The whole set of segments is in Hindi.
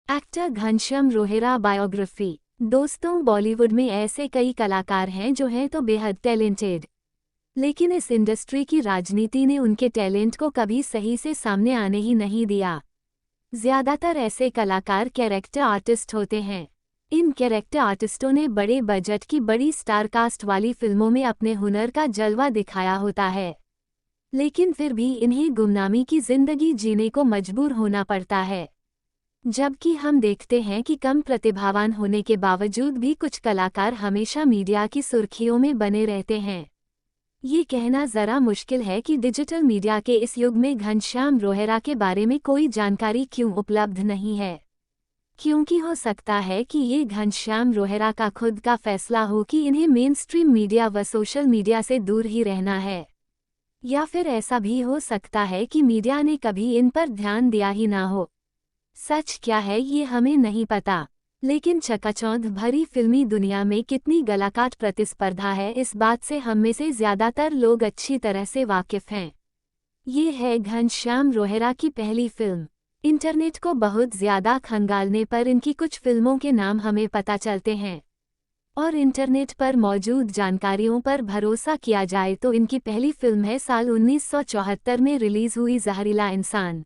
Actor Ghanshyam रोहेरा biography. दोस्तों, बॉलीवुड में ऐसे कई कलाकार हैं जो हैं तो बेहद टैलेंटेड, लेकिन इस इंडस्ट्री की राजनीति ने उनके टैलेंट को कभी सही से सामने आने ही नहीं दिया। ज्यादातर ऐसे कलाकार कैरेक्टर आर्टिस्ट होते हैं। इन कैरेक्टर आर्टिस्टों ने बड़े बजट की बड़ी स्टारकास्ट वाली फिल्मों में अपने हुनर का जलवा दिखाया होता है, लेकिन फिर भी इन्हें गुमनामी की जिंदगी जीने को मजबूर होना पड़ता है। जबकि हम देखते हैं कि कम प्रतिभावान होने के बावजूद भी कुछ कलाकार हमेशा मीडिया की सुर्खियों में बने रहते हैं। ये कहना ज़रा मुश्किल है कि डिजिटल मीडिया के इस युग में घनश्याम रोहेरा के बारे में कोई जानकारी क्यों उपलब्ध नहीं है, क्योंकि हो सकता है कि ये घनश्याम रोहेरा का खुद का फैसला हो कि इन्हें मेनस्ट्रीम मीडिया व सोशल मीडिया से दूर ही रहना है, या फिर ऐसा भी हो सकता है कि मीडिया ने कभी इन पर ध्यान दिया ही ना हो। सच क्या है ये हमें नहीं पता, लेकिन चकाचौंध भरी फिल्मी दुनिया में कितनी गलाकाट प्रतिस्पर्धा है, इस बात से हम में से ज्यादातर लोग अच्छी तरह से वाकिफ हैं। ये है घनश्याम रोहेरा की पहली फिल्म। इंटरनेट को बहुत ज्यादा खंगालने पर इनकी कुछ फिल्मों के नाम हमें पता चलते हैं, और इंटरनेट पर मौजूद जानकारियों पर भरोसा किया जाए तो इनकी पहली फिल्म है साल 1974 में रिलीज हुई जहरीला इंसान।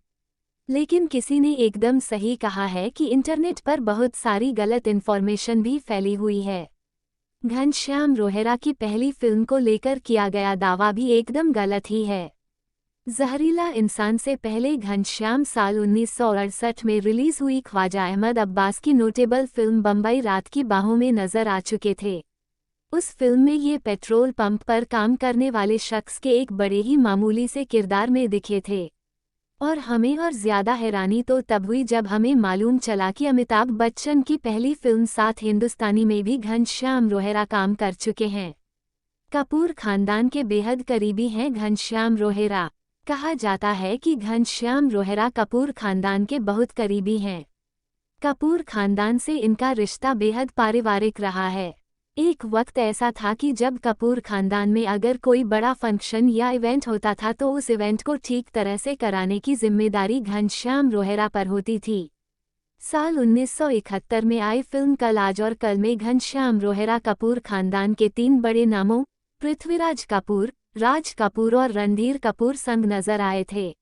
लेकिन किसी ने एकदम सही कहा है कि इंटरनेट पर बहुत सारी गलत इन्फॉर्मेशन भी फैली हुई है। घनश्याम रोहेरा की पहली फिल्म को लेकर किया गया दावा भी एकदम गलत ही है। जहरीला इंसान से पहले घनश्याम साल 1968 में रिलीज हुई ख्वाजा अहमद अब्बास की नोटेबल फिल्म बम्बई रात की बाहों में नजर आ चुके थे। उस फिल्म में ये पेट्रोल पंप पर काम करने वाले शख्स के एक बड़े ही मामूली से किरदार में दिखे थे, और हमें और ज्यादा हैरानी तो तब हुई जब हमें मालूम चला कि अमिताभ बच्चन की पहली फिल्म साथ हिंदुस्तानी में भी घनश्याम रोहेरा काम कर चुके हैं। कपूर खानदान के बेहद करीबी हैं घनश्याम रोहेरा। कहा जाता है कि घनश्याम रोहेरा कपूर खानदान के बहुत करीबी हैं। कपूर खानदान से इनका रिश्ता बेहद पारिवारिक रहा है। एक वक्त ऐसा था कि जब कपूर खानदान में अगर कोई बड़ा फंक्शन या इवेंट होता था तो उस इवेंट को ठीक तरह से कराने की जिम्मेदारी घनश्याम रोहेरा पर होती थी। साल 1971 में आई फिल्म कल आज और कल में घनश्याम रोहेरा कपूर खानदान के 3 बड़े नामों पृथ्वीराज कपूर, राज कपूर और रणधीर कपूर संग नजर आए थे।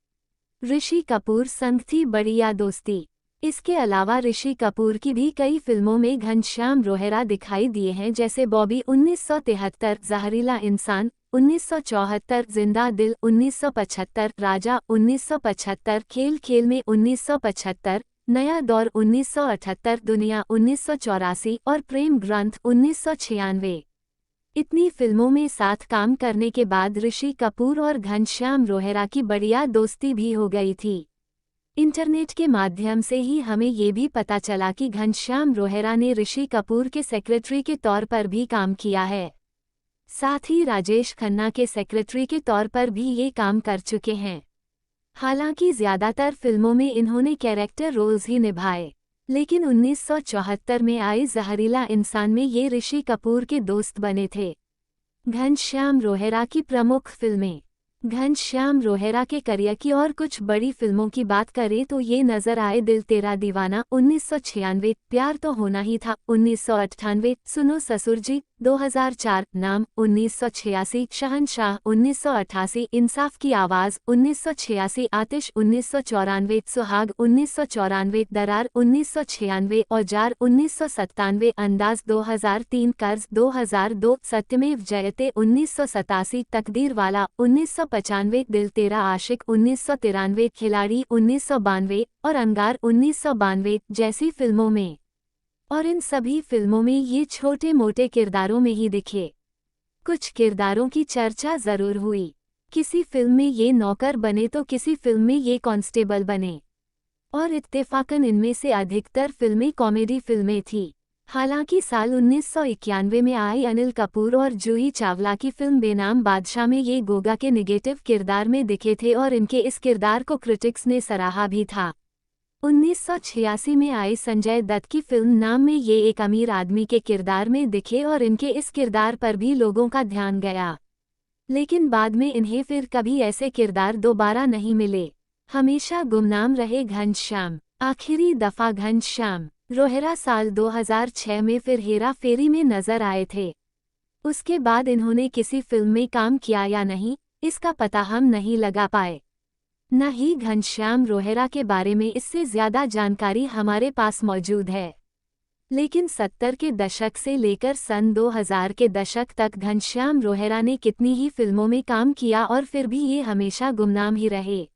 ऋषि कपूर संग थी बढ़िया दोस्ती। इसके अलावा ऋषि कपूर की भी कई फिल्मों में घनश्याम रोहेरा दिखाई दिए हैं, जैसे बॉबी 1973, जहरीला इंसान 1974, जिंदा दिल 1975, राजा 1975, खेल खेल में 1975, नया दौर 1978, दुनिया 1984 और प्रेम ग्रंथ 1996। इतनी फिल्मों में साथ काम करने के बाद ऋषि कपूर और घनश्याम रोहेरा की बढ़िया दोस्ती भी हो गई थी। इंटरनेट के माध्यम से ही हमें ये भी पता चला कि घनश्याम रोहेरा ने ऋषि कपूर के सेक्रेटरी के तौर पर भी काम किया है। साथ ही राजेश खन्ना के सेक्रेटरी के तौर पर भी ये काम कर चुके हैं। हालांकि ज्यादातर फिल्मों में इन्होंने कैरेक्टर रोल्स ही निभाए, लेकिन 1974 में आई जहरीला इंसान में ये ऋषि कपूर के दोस्त बने थे। घनश्याम रोहेरा की प्रमुख फिल्में। घनश्याम रोहेरा के करियर की और कुछ बड़ी फिल्मों की बात करें तो ये नजर आए दिल तेरा दीवाना 1996, प्यार तो होना ही था 1998, सुनो ससुर जी 2004, नाम 1986, शहंशाह 1988, इंसाफ की आवाज 1986, आतिश 1994, सुहाग 1994, दरार 1996, औजार 1997, अंदाज 2003, कर्ज 2002, सत्यमेव जयते 1987, तकदीर वाला 1995, दिल तेरा आशिक 1993, खिलाड़ी 1992 और अंगार 1992 जैसी फिल्मों में। और इन सभी फिल्मों में ये छोटे मोटे किरदारों में ही दिखे। कुछ किरदारों की चर्चा जरूर हुई। किसी फिल्म में ये नौकर बने तो किसी फिल्म में ये कांस्टेबल बने, और इत्तेफाकन इनमें से अधिकतर फिल्में कॉमेडी फिल्में थी। हालांकि साल 1991 में आई अनिल कपूर और जूही चावला की फिल्म बेनाम बादशाह में ये गोगा के निगेटिव किरदार में दिखे थे और इनके इस किरदार को क्रिटिक्स ने सराहा भी था। 1986 में आई संजय दत्त की फिल्म नाम में ये एक अमीर आदमी के किरदार में दिखे और इनके इस किरदार पर भी लोगों का ध्यान गया, लेकिन बाद में इन्हें फिर कभी ऐसे किरदार दोबारा नहीं मिले। हमेशा गुमनाम रहे घनश्याम। आखिरी दफा घनश्याम रोहेरा साल 2006 में फिर हेरा फेरी में नजर आए थे। उसके बाद इन्होंने किसी फिल्म में काम किया या नहीं, इसका पता हम नहीं लगा पाए। न ही घनश्याम रोहेरा के बारे में इससे ज्यादा जानकारी हमारे पास मौजूद है। लेकिन 70 के दशक से लेकर सन 2000 के दशक तक घनश्याम रोहेरा ने कितनी ही फिल्मों में काम किया और फिर भी ये हमेशा गुमनाम ही रहे।